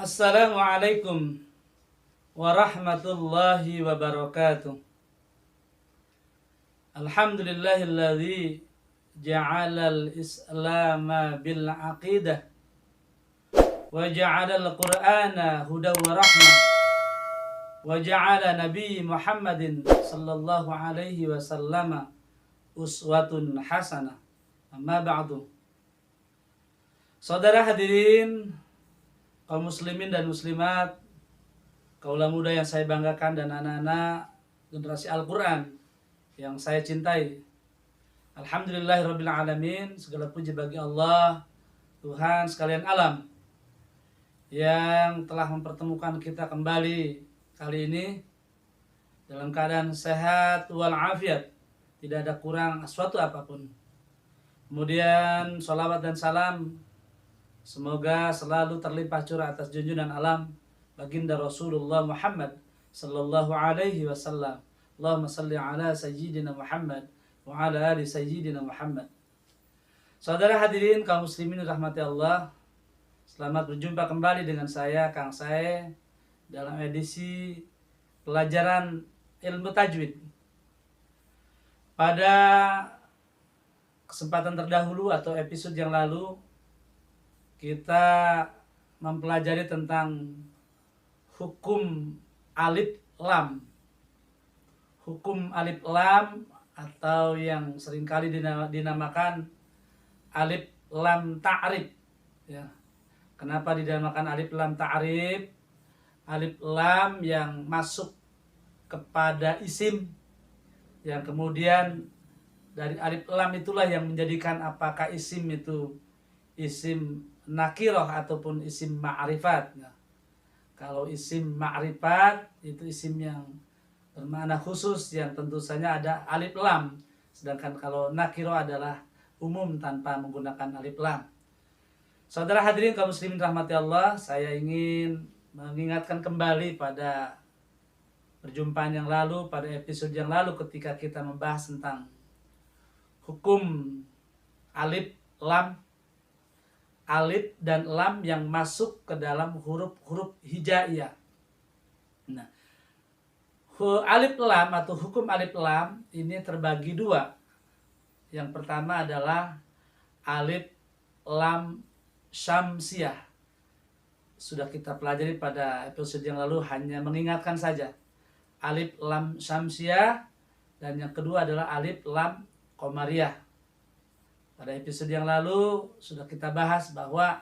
Assalamualaikum warahmatullahi wabarakatuh. Alhamdulillahilladzi ja'alal islama bil aqidah wa ja'alal qur'ana hudaw wa rahmah wa ja'ala nabi Muhammadin sallallahu alaihi wasallama uswatun hasanah. Amma ba'du. Saudara hadirin, kaum muslimin dan muslimat, kaula muda yang saya banggakan dan anak-anak generasi Al-Quran yang saya cintai. Alhamdulillahirabbil alamin, segala puji bagi Allah, Tuhan sekalian alam, yang telah mempertemukan kita kembali kali ini dalam keadaan sehat walafiat, tidak ada kurang suatu apapun. Kemudian sholawat dan salam semoga selalu terlimpah curah atas junjungan alam baginda Rasulullah Muhammad sallallahu alaihi wasallam. Allahumma salli ala sayyidina Muhammad wa ala ali sayyidina Muhammad. Saudara hadirin kaum muslimin rahmati Allah, selamat berjumpa kembali dengan saya Kang Sae dalam edisi pelajaran ilmu tajwid. Pada kesempatan terdahulu atau episode yang lalu kita mempelajari tentang hukum alif lam. Hukum alif lam atau yang seringkali dinamakan alif lam ta'rif. Ya. Kenapa dinamakan alif lam ta'rif? Alif lam yang masuk kepada isim, yang kemudian dari alif lam itulah yang menjadikan apakah isim itu isim nakirah ataupun isim ma'rifat. Nah, kalau isim ma'rifat itu isim yang bermakna khusus yang tentu saja ada alif lam. Sedangkan kalau nakirah adalah umum tanpa menggunakan alif lam. Saudara hadirin kaum muslimin rahmati Allah, saya ingin mengingatkan kembali pada perjumpaan yang lalu, pada episode yang lalu ketika kita membahas tentang hukum alif lam, alif dan lam yang masuk ke dalam huruf-huruf hijaiyah. Nah, alif lam atau hukum alif lam ini terbagi dua. Yang pertama adalah alif lam syamsiyah. Sudah kita pelajari pada episode yang lalu, hanya mengingatkan saja. Alif lam syamsiyah, dan yang kedua adalah alif lam qamariyah. Pada episode yang lalu sudah kita bahas bahwa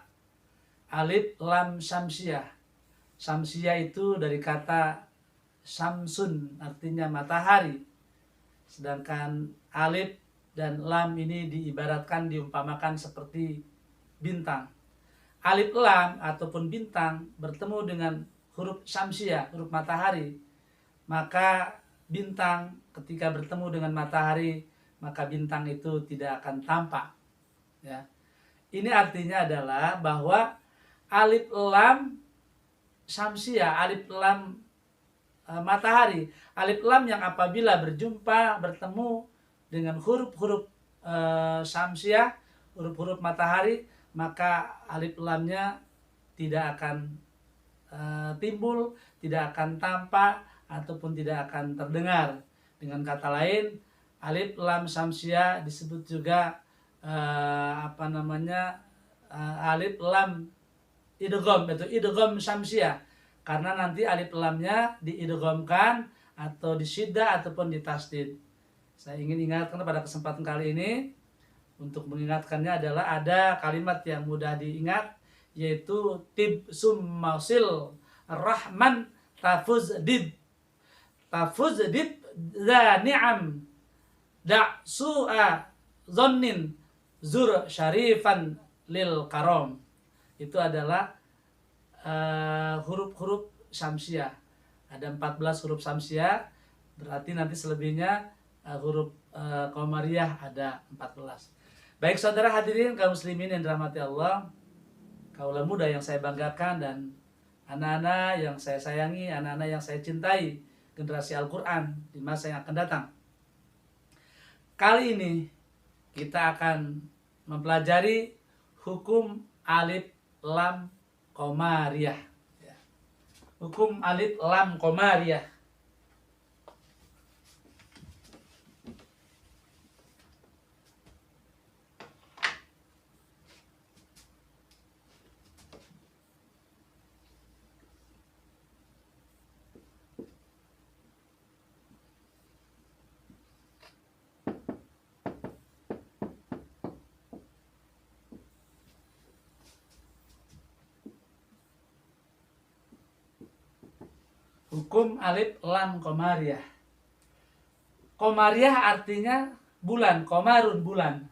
alif lam syamsiyah. Syamsiyah itu dari kata syamsun, artinya matahari. Sedangkan alif dan lam ini diibaratkan, diumpamakan seperti bintang. Alif lam ataupun bintang bertemu dengan huruf syamsiyah, huruf matahari. Maka bintang ketika bertemu dengan matahari, maka bintang itu tidak akan tampak. Ya. Ini artinya adalah bahwa alif lam syamsiyah, alif lam matahari, alif lam yang apabila bertemu dengan huruf-huruf syamsiyah, huruf-huruf matahari, maka alif lamnya tidak akan timbul, tidak akan tampak, ataupun tidak akan terdengar. Dengan kata lain, alif lam syamsiyah disebut juga alif lam idgham, itu idgham syamsiyah, karena nanti alif lamnya diidghamkan atau disyiddah ataupun ditasdid. Saya ingin ingatkan pada kesempatan kali ini, untuk mengingatkannya adalah ada kalimat yang mudah diingat, yaitu tib summasil rahman tafuzdid. Tafuzdid za ni'am da' su'a zonnin zur syarifan lil karom. Itu adalah huruf-huruf syamsiyah. Ada 14 huruf syamsiyah, berarti nanti selebihnya huruf qamariyah ada 14. Baik saudara hadirin kaum muslimin yang dirahmati Allah, kaula muda yang saya banggakan dan anak-anak yang saya sayangi, anak-anak yang saya cintai, generasi Al-Quran di masa yang akan datang. Kali ini kita akan mempelajari hukum alif lam qamariyah. Hukum alif lam qamariyah. Hukum alif lam qamariyah. Qamariyah artinya bulan, qamarun bulan.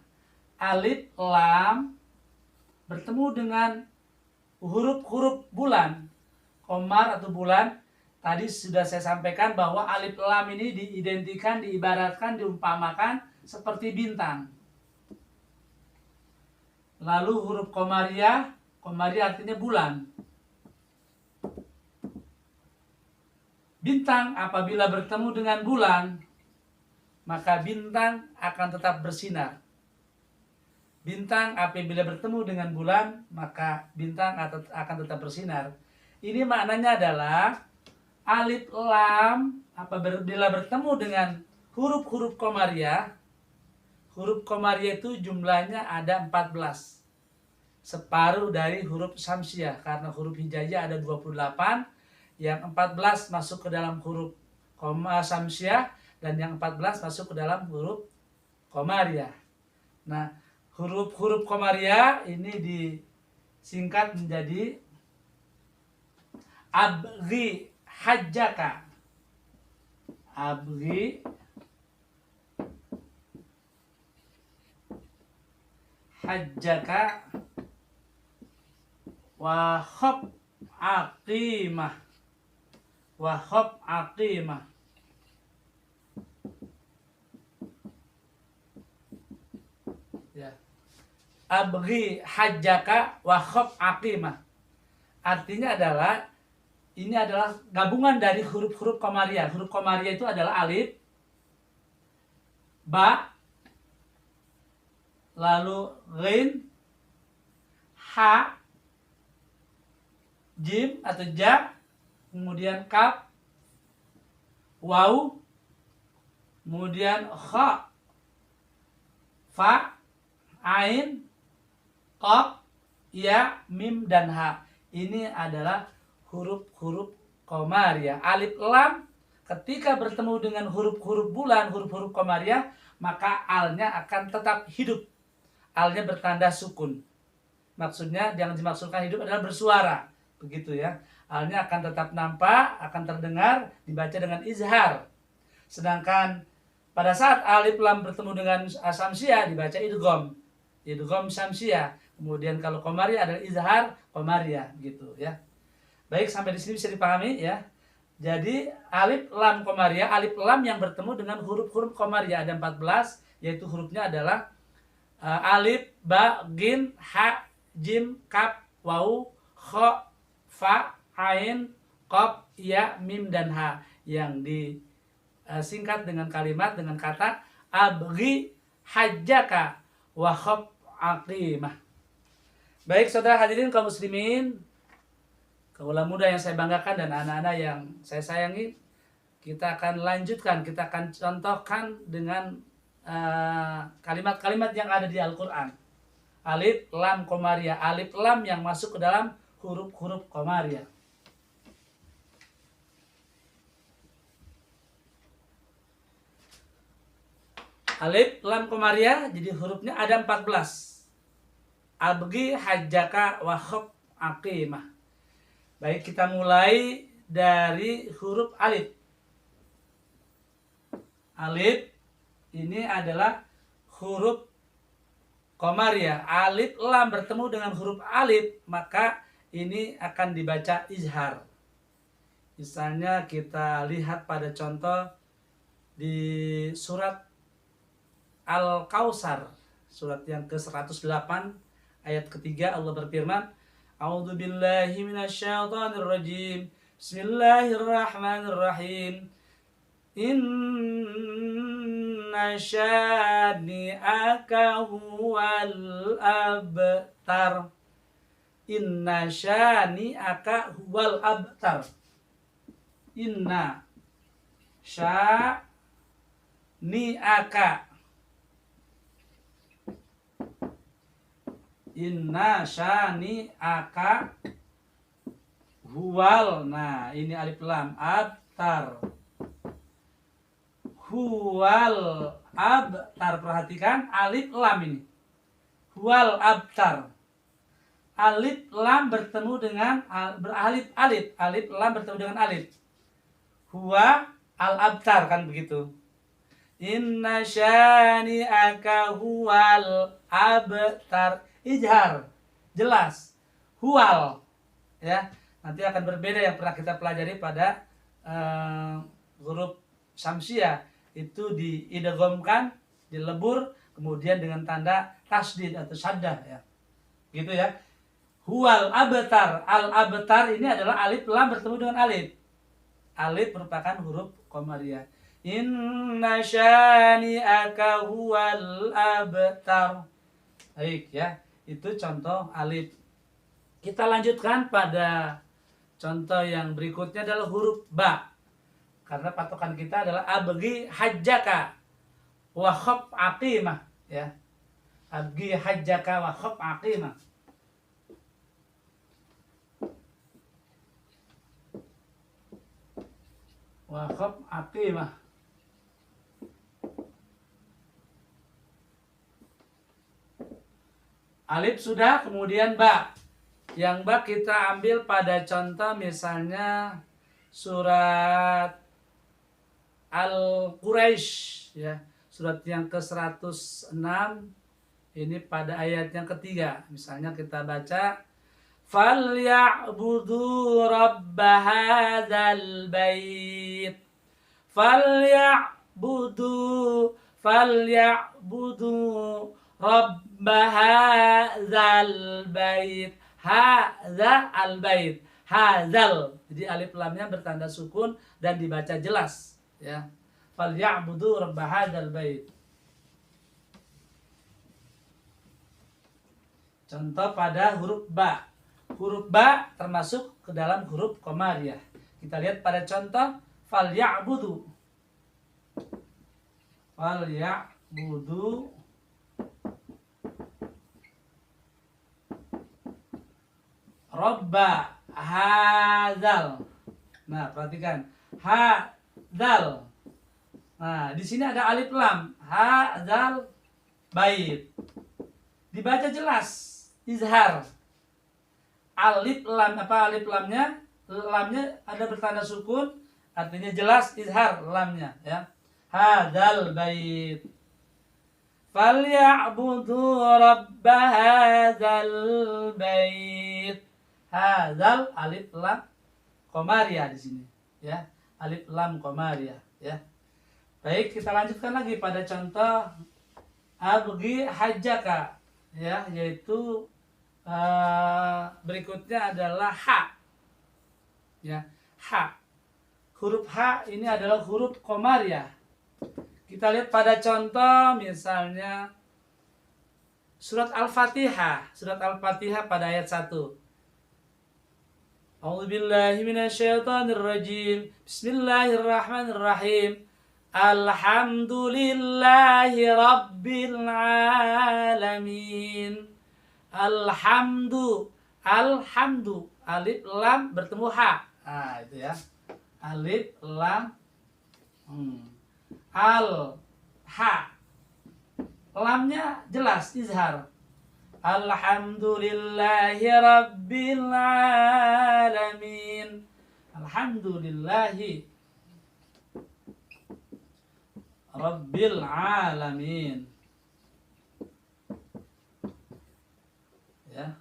Alif lam bertemu dengan huruf-huruf bulan. Qamar atau bulan. Tadi sudah saya sampaikan bahwa alif lam ini diidentikan, diibaratkan, diumpamakan seperti bintang. Lalu huruf qamariyah, qamariyah artinya bulan. Bintang apabila bertemu dengan bulan, maka bintang akan tetap bersinar. Bintang apabila bertemu dengan bulan, maka bintang akan tetap bersinar. Ini maknanya adalah alif lam apabila bertemu dengan huruf-huruf qamariyah. Huruf qamariyah itu jumlahnya ada 14. Separuh dari huruf syamsiah, karena huruf hijaiyah ada 28. Yang 14 masuk ke dalam huruf syamsiah dan yang 14 masuk ke dalam huruf qamariyah. Nah, huruf-huruf qamariyah ini disingkat menjadi abghi hajjaka. Abghi hajjaka wa khab aqimah. Wahab aqimah. Ya. Abghi hajjaka wahab aqimah. Artinya adalah ini adalah gabungan dari huruf-huruf qamariyah. Huruf qamariyah itu adalah alif, ba, lalu ghin, ha, jim atau ja, kemudian kaf, waw, kemudian kha, fa, ain, qaf, ya, mim, dan ha. Ini adalah huruf-huruf qamariyah. Alif lam ketika bertemu dengan huruf-huruf bulan, huruf-huruf qamariyah, maka alnya akan tetap hidup. Alnya bertanda sukun. Maksudnya yang dimaksudkan hidup adalah bersuara. Begitu ya. Alnya akan tetap nampak, akan terdengar, dibaca dengan izhar. Sedangkan pada saat alif lam bertemu dengan syamsiah dibaca idgham. Idgham syamsiah. Kemudian kalau qamariyah adalah izhar qamariyah gitu ya. Baik, sampai di sini bisa dipahami ya. Jadi alif lam qamariyah, alif lam yang bertemu dengan huruf-huruf qamariyah ada 14, yaitu hurufnya adalah alif, ba, ghin, ha, jim, kaf, waw, kha, fa, ain, qaf, ya, mim, dan ha, yang disingkat dengan kalimat dengan kata abghi hajjaka wa khab aqimah. Baik saudara hadirin kaum muslimin, kaula muda yang saya banggakan dan anak-anak yang saya sayangi, kita akan lanjutkan, kita akan contohkan dengan kalimat-kalimat yang ada di Al-Quran. Alif lam qamariyah, alif lam yang masuk ke dalam huruf-huruf qamariyah. Alif lam qamariyah, jadi hurufnya ada 14. Abghi hajjaka wa khab aqimah. Baik, kita mulai dari huruf alif. Alif ini adalah huruf qamariyah. Alif lam bertemu dengan huruf alif, maka ini akan dibaca izhar. Misalnya kita lihat pada contoh di surat Al-Kautsar, surat yang ke-108 ayat ketiga, Allah berfirman, A'udzu billahi minasyaitonir rajim. Bismillahirrahmanirrahim. Inna syani'aka huwal abtar. Inna syani'aka huwal abtar. Inna syani'aka. Inna syani'aka huwal. Nah, ini alif lam abtar. Huwal abtar. Perhatikan alif lam ini. Huwal abtar. Alif lam bertemu dengan beralif alif. Alif lam bertemu dengan alif. Huwa al abtar, kan begitu. Inna syani'aka huwal abtar. Ijhar, jelas. Huwal, ya. Nanti akan berbeda yang pernah kita pelajari pada huruf syamsiah, itu diidghamkan, dilebur, kemudian dengan tanda tasdid atau syaddah, ya. Gitu ya. Huwal abtar. Al abtar ini adalah alif lam bertemu dengan alif. Alif merupakan huruf qamariyah. Inna syani'aka huwal abtar. Baik ya, itu contoh alif. Kita lanjutkan pada contoh yang berikutnya adalah huruf ba. Karena patokan kita adalah abgi hajjaka wa khaf aqimah, ya. Abgi hajjaka wa khaf aqimah. Wa khaf aqimah. Alif sudah, kemudian ba. Yang ba kita ambil pada contoh misalnya surat Al-Quraisy, ya. Surat yang ke-106 ini pada ayat yang ketiga. Misalnya kita baca falya'budu rabb hadzal bait. Falya'budu rabb hadzal bait. Hadza al bait. Hadzal. Jadi alif lamnya bertanda sukun dan dibaca jelas, ya. Falya'budu rabb hadzal bait. Contoh pada huruf ba. Huruf ba termasuk ke dalam huruf qamariyah. Kita lihat pada contoh falya'budu. Falya'budu robba hadzal. Nah, perhatikan. Hadzal. Nah, di sini ada alif lam. Hadzal bait. Dibaca jelas. Izhar. Alif lam, apa alif lamnya? Lamnya ada bertanda sukun, artinya jelas, izhar lamnya, ya. Hadzal bait. Falya'budu rabb hadzal bait. Hadzal alif lam qamariyah di sini, ya. Alif lam qamariyah, ya. Baik, kita lanjutkan lagi pada contoh abgi hajjaka, ya, yaitu berikutnya adalah ha, ya. Ha. Huruf ha ini adalah huruf qamariyah. Kita lihat pada contoh misalnya surat Al-Fatihah. Surat Al-Fatihah pada ayat 1. A'udzubillahi minasyaitonirrajim. Bismillahirrahmanirrahim. Alhamdulillahi rabbil alamin. Alhamdu. Alif lam bertemu ha. Nah, itu ya. Alif lam al ha. Lamnya jelas, izhar. Alhamdulillahi rabbil alamin. Alhamdulillahi rabbil alamin. Ya.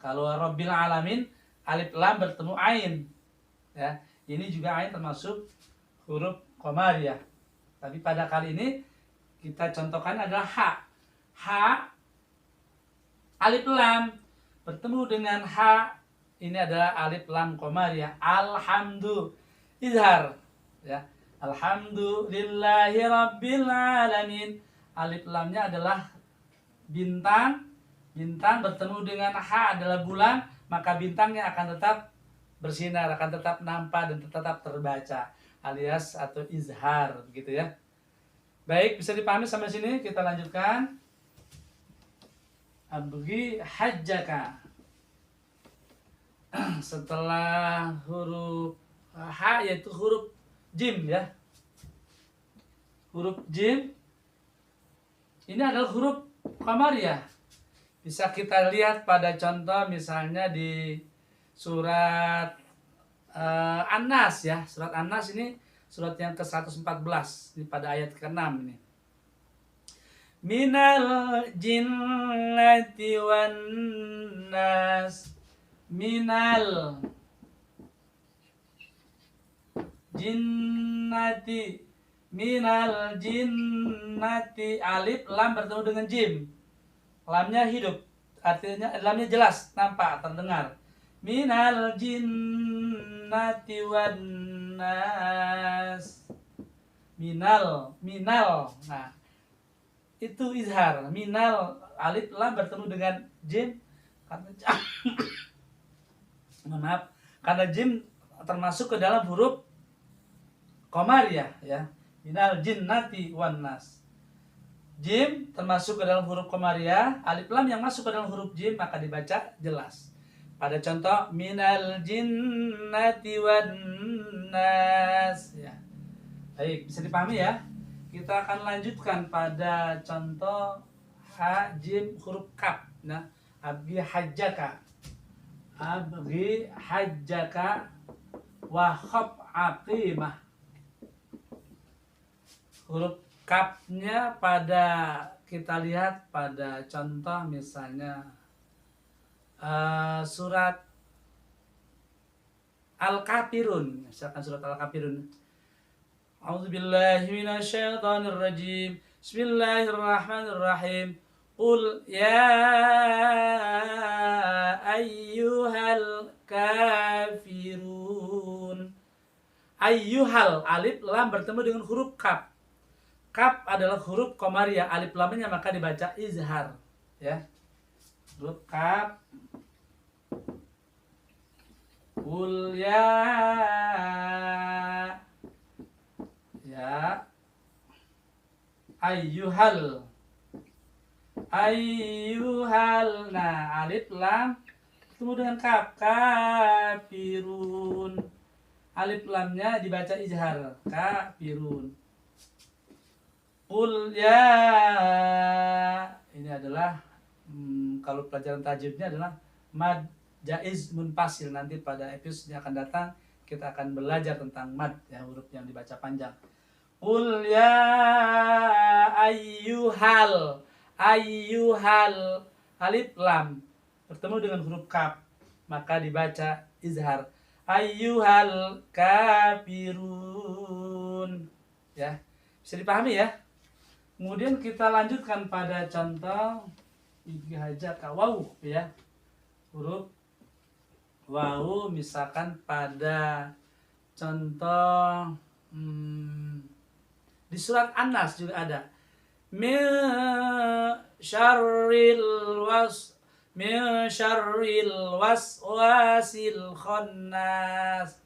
Kalau rabbil alamin alif lam bertemu ain. Ya. Ini juga ain termasuk huruf qamariyah. Tapi pada kali ini kita contohkan adalah ha. Ha alif lam bertemu dengan ha, ini adalah alif lam qamariyah. Alhamdu izhar, ya. Alhamdulillahi rabbil alamin. Alif lamnya adalah bintang. Bintang bertemu dengan ha adalah bulan, maka bintangnya akan tetap bersinar, akan tetap nampak dan tetap terbaca, alias atau izhar begitu ya. Baik, bisa dipahami sampai sini, kita lanjutkan. Abgi hajjaka. Setelah huruf H yaitu huruf jim ya. Huruf jim ini adalah huruf qamariyah. Bisa kita lihat pada contoh misalnya di surat An-Nas ya. Surat An-Nas ini surat yang ke-114 pada ayat ke-6 ini. Minal jinnati wan nas. Minal jinnati, minal jinnati, alif lam bertemu dengan jim, lamnya hidup, artinya lamnya jelas, nampak, terdengar. Minal jinnati wan nas. Minal, nah itu izhar. Minal, alif lam bertemu dengan jim, karena maaf, karena jim termasuk ke dalam huruf qamariyah ya. Minal jinnati wan nas. Jim termasuk ke dalam huruf qamariyah, alif lam yang masuk ke dalam huruf jim maka dibaca jelas. Pada contoh minal jinnati wan nas ya. Baik, bisa dipahami ya. Kita akan lanjutkan pada contoh ha jim huruf kaf. Nah, abgi hajjaka. Abgi hajjaka wa khab aqimah. Huruf kafnya pada kita lihat pada contoh misalnya surat Al-Kafirun. Misalkan surat Al-Kafirun. A'udzubillahi minasyaitonirrajim. Bismillahirrahmanirrahim. Qul ya ayyuhal kafirun. Ayyuhal, alif lam bertemu dengan huruf kaf. Kaf adalah huruf qamariyah, alif lamnya maka dibaca izhar ya. Huruf kaf. Qul ya ayyuhal. Ayyuhal, nah alif lam ketemu dengan kaf, kafirun, alif lamnya dibaca izhar, kafirun. Qul ya, ini adalah kalau pelajaran tajwidnya adalah mad jaiz munfasil. Nanti pada episode yang akan datang kita akan belajar tentang mad ya, huruf yang dibaca panjang. Qul ya ayyuhal. Ayyuhal, alif lam bertemu dengan huruf kaf maka dibaca izhar, ayyuhal kafirun ya. Bisa dipahami ya. Kemudian kita lanjutkan pada contoh hajjaka waw ya. Huruf waw misalkan pada contoh di surat An-Nas juga ada. Min syarril waswasil khannas.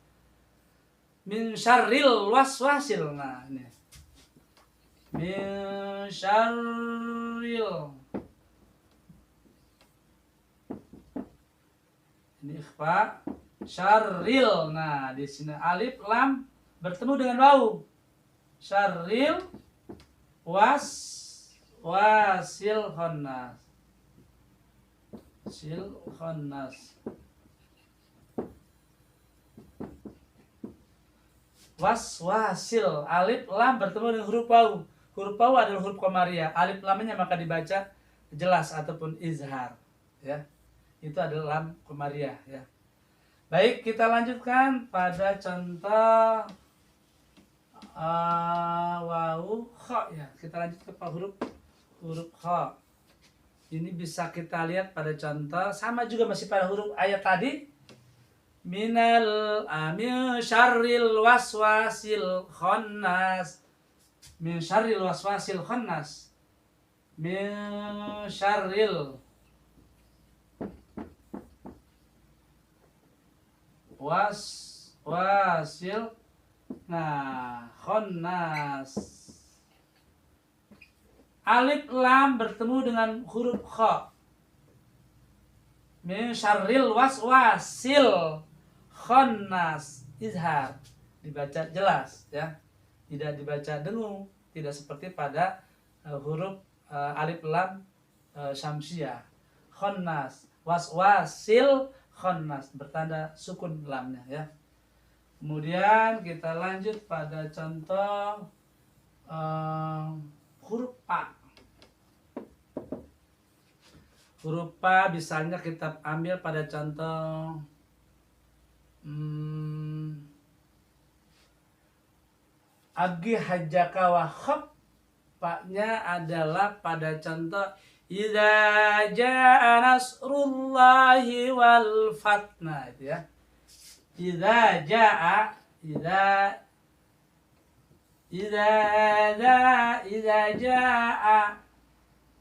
Min syarril waswasil. Nah, ini. Min syarril. Ini ikhfa. Syarril. Nah, di sini alif lam bertemu dengan waw. Syarril wasil khannas. Sil khannas. Waswasil, alif lam bertemu dengan huruf waw. Huruf waw adalah huruf qamariyah, alif lamnya maka dibaca jelas ataupun izhar ya. Itu adalah lam qamariyah ya. Baik, kita lanjutkan pada contoh waw kha ya. Kita lanjut ke huruf kha. Ini bisa kita lihat pada contoh, sama juga masih pada huruf ayat tadi. Min syarril waswasil khannas. Min syarril waswasil khannas. Min syarril wasil. Nah, khonnas. Alif lam bertemu dengan huruf kha. Min syarril waswasil khonnas. Izhar, dibaca jelas ya. Tidak dibaca dengung, tidak seperti pada huruf alif lam syamsiah. Khonnas, waswasil khonnas, bertanda sukun lamnya ya. Kemudian kita lanjut pada contoh huruf pa. Huruf pa misalnya kita ambil pada contoh agi hajjaka wa khab. Pa-nya adalah pada contoh idza jaa nasrullahi wal fath. Nah, itu ya. Idza jaa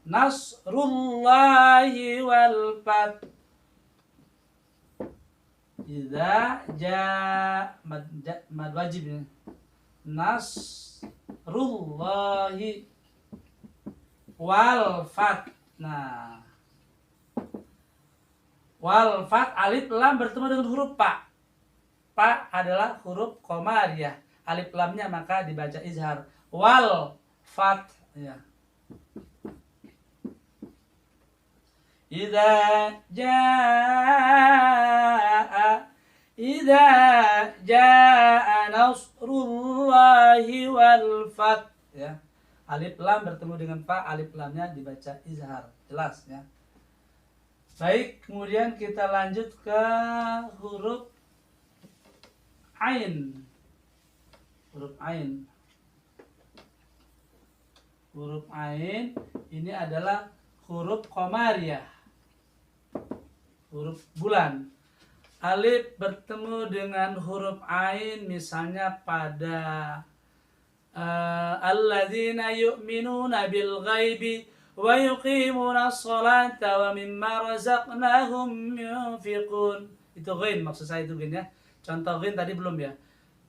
nasrullahi wal fath. Idza jaa mad wajib ya. Nasrullahi wal fath. Nah, wal fath alif lam bertemu dengan huruf pa. Pa adalah huruf qamariyah. Alif lamnya maka dibaca izhar. Wal fath ya. Idza jaa nasrullahi wal fath ya. Alif lam bertemu dengan fa, alif lamnya dibaca izhar. Jelas ya. Baik, kemudian kita lanjut ke huruf ain. Huruf ain. Huruf ain ini adalah huruf qamariyah. Huruf bulan. Alif bertemu dengan huruf ain misalnya pada alladzina yu'minuna bil ghaibi wa yuqimuna sholata wa mimma razaqnahum yunfiqun. Itu ghain, maksud saya itu ghain ya. Contoh ghain tadi belum ya.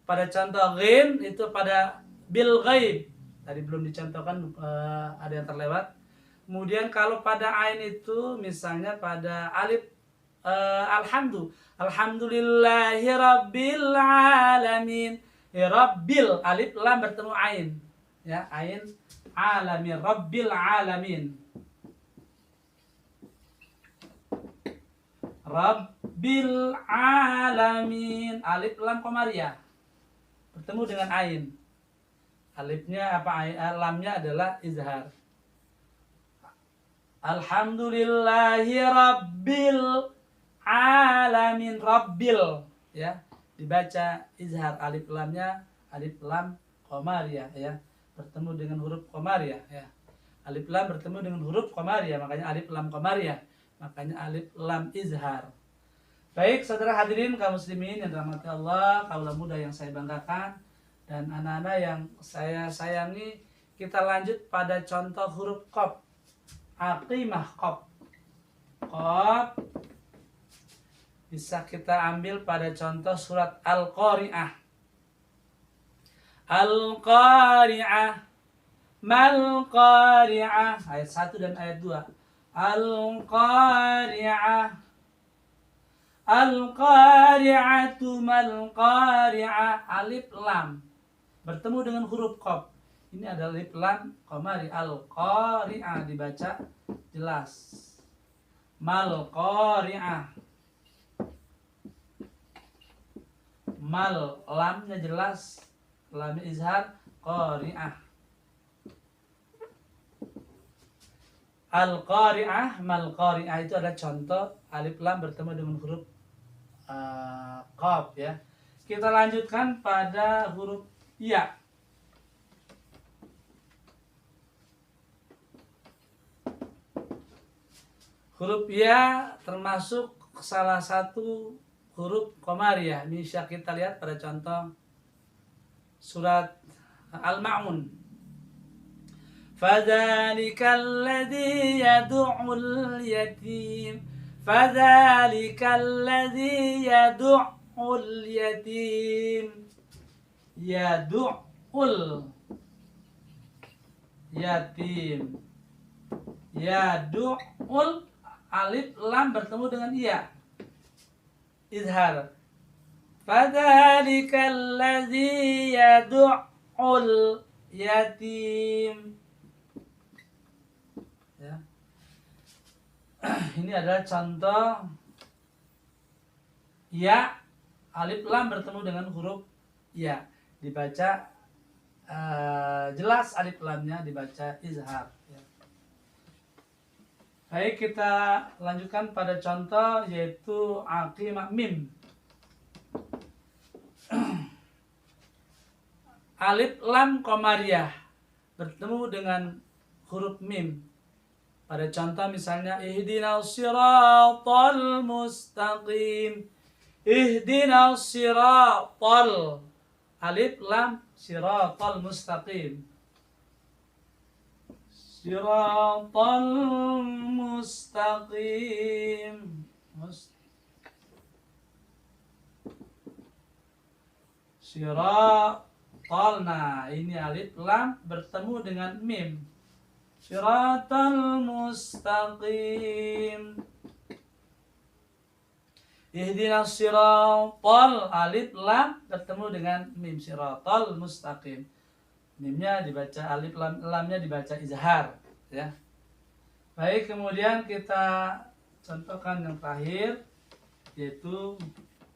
Pada contoh ghain itu pada bil ghaib. Tadi belum dicontohkan, ada yang terlewat. Kemudian kalau pada ain itu misalnya pada alif alhamdulillahi rabbil alamin. Rabbil alif lam bertemu ain ya, ain alamin, rabbil alamin. Rabbil alamin, alif lam qamariyah bertemu dengan ain. Alifnya apa, lamnya adalah izhar. Alhamdulillahi rabbil alamin, rabbil ya, dibaca izhar, alif lamnya alif lam qamariyah ya, bertemu dengan huruf qamariyah ya. Alif lam bertemu dengan huruf qamariyah, makanya alif lam qamariyah, makanya alif lam izhar. Baik, saudara hadirin kaum muslimin yang dirahmati Allah, kaula muda yang saya banggakan dan anak-anak yang saya sayangi, kita lanjut pada contoh huruf qaf. Aqimah qaf. Qaf bisa kita ambil pada contoh surat Al-Qari'ah. Al-Qari'ah, mal Qari'ah, ayat 1 dan ayat 2. Al-Qari'ah, Al-Qari'atu mal Qari'ah, alif lam bertemu dengan huruf qaf. Ini adalah alif lam qamari. Al-Qari'ah dibaca jelas. Mal Qari'ah. Mal lamnya jelas, lamnya izhar, Qari'ah. Al-Qari'ah, mal Qari'ah itu adalah contoh alif lam bertemu dengan huruf qaf ya. Kita lanjutkan pada huruf ya. Huruf ya termasuk salah satu huruf qamariyah. Ini bisa kita lihat pada contoh surat Al-Ma'un. Fadzalikal ladzi yad'ul yatim. Fadzalikal ladzi Yad'ul yatim. Yad'ul yatim. Yad'ul, alif lam bertemu dengan iya, izhar. Fadzalikal ladzi yad'ul yatim. Ya. Ini adalah contoh ya, alif lam bertemu dengan huruf ya, dibaca jelas, alif lamnya dibaca izhar. Ya. Baik, kita lanjutkan pada contoh yaitu aqimah mim. Alif lam qamariyah bertemu dengan huruf mim. Pada contoh misalnya ihdinas siratal mustaqim. Ihdinas siratal, alif lam, siratal mustaqim. Siratal mustaqim. Siratal, nah ini alif lam bertemu dengan mim. Siratal mustaqim. Ihdinas siratal, alif lam bertemu dengan mim, siratal mustaqim. Mimnya dibaca alif, lamnya dibaca izhar, ya. Baik, kemudian kita contohkan yang terakhir yaitu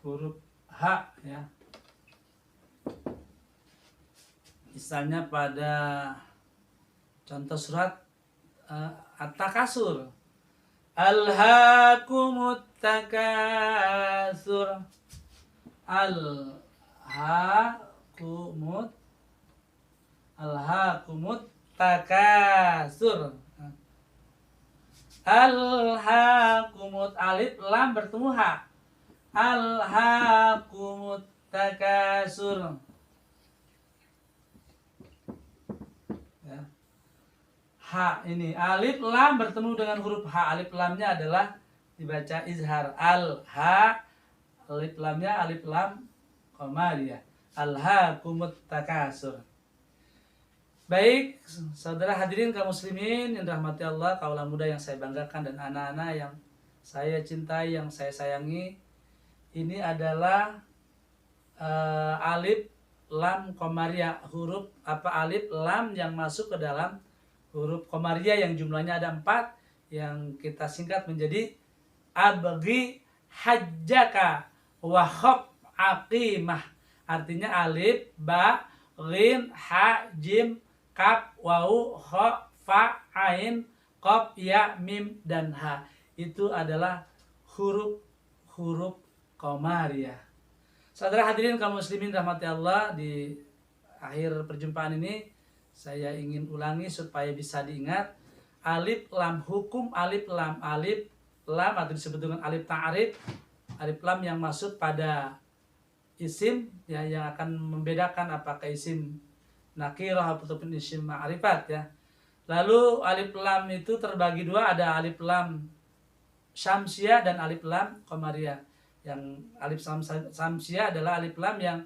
huruf H, ya. Misalnya pada contoh surat At-Takasur. Alhaakumut takasur. Alhaakumut takasur. Alhaakumut, alif lam bertemu ha. Alhaakumut takasur. Ya. Ha ini alif lam bertemu dengan huruf ha. Alif lamnya adalah dibaca izhar. Al-ha, alif lamnya alif lam qamariyah. Alhaakumut takasur. Baik, saudara hadirin kaum muslimin yang dirahmati Allah, kaulah muda yang saya banggakan dan anak-anak yang saya cintai, yang saya sayangi. Ini adalah alif lam qamariyah, huruf alif lam yang masuk ke dalam huruf qamariyah yang jumlahnya ada 4, yang kita singkat menjadi abghi hajjaka wa khaf aqimah. Artinya alif, ba, ghin, ha, jim, kaf, wawu, kha, fa, ain, qaf, ya, mim, dan ha. Itu adalah huruf qamariyah. Saudara hadirin kaum muslimin rahmati Allah, di akhir perjumpaan ini saya ingin ulangi supaya bisa diingat. Alif lam hukum, alif lam atau disebut dengan alif ta'rif, alif lam yang masuk pada isim, ya, yang akan membedakan apakah isim nakirah ataupun isim ma'rifat, ya. Lalu alif lam itu terbagi dua, ada alif lam syamsiyah dan alif lam qamariyah. Yang alif syamsiyah adalah alif lam yang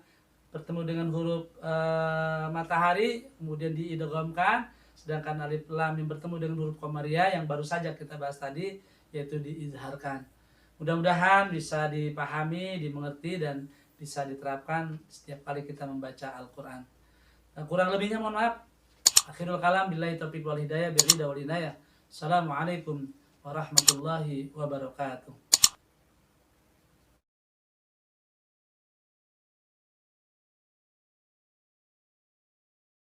bertemu dengan huruf matahari kemudian diidghamkan, sedangkan alif lam yang bertemu dengan huruf qamariyah yang baru saja kita bahas tadi yaitu diizharkan. Mudah-mudahan bisa dipahami, dimengerti, dan bisa diterapkan setiap kali kita membaca Al-Quran. Kurang lebihnya mohon maaf. Akhirul kalam, billahi taufiq wal hidayah, biridha wal inayah. Assalamualaikum warahmatullahi wabarakatuh.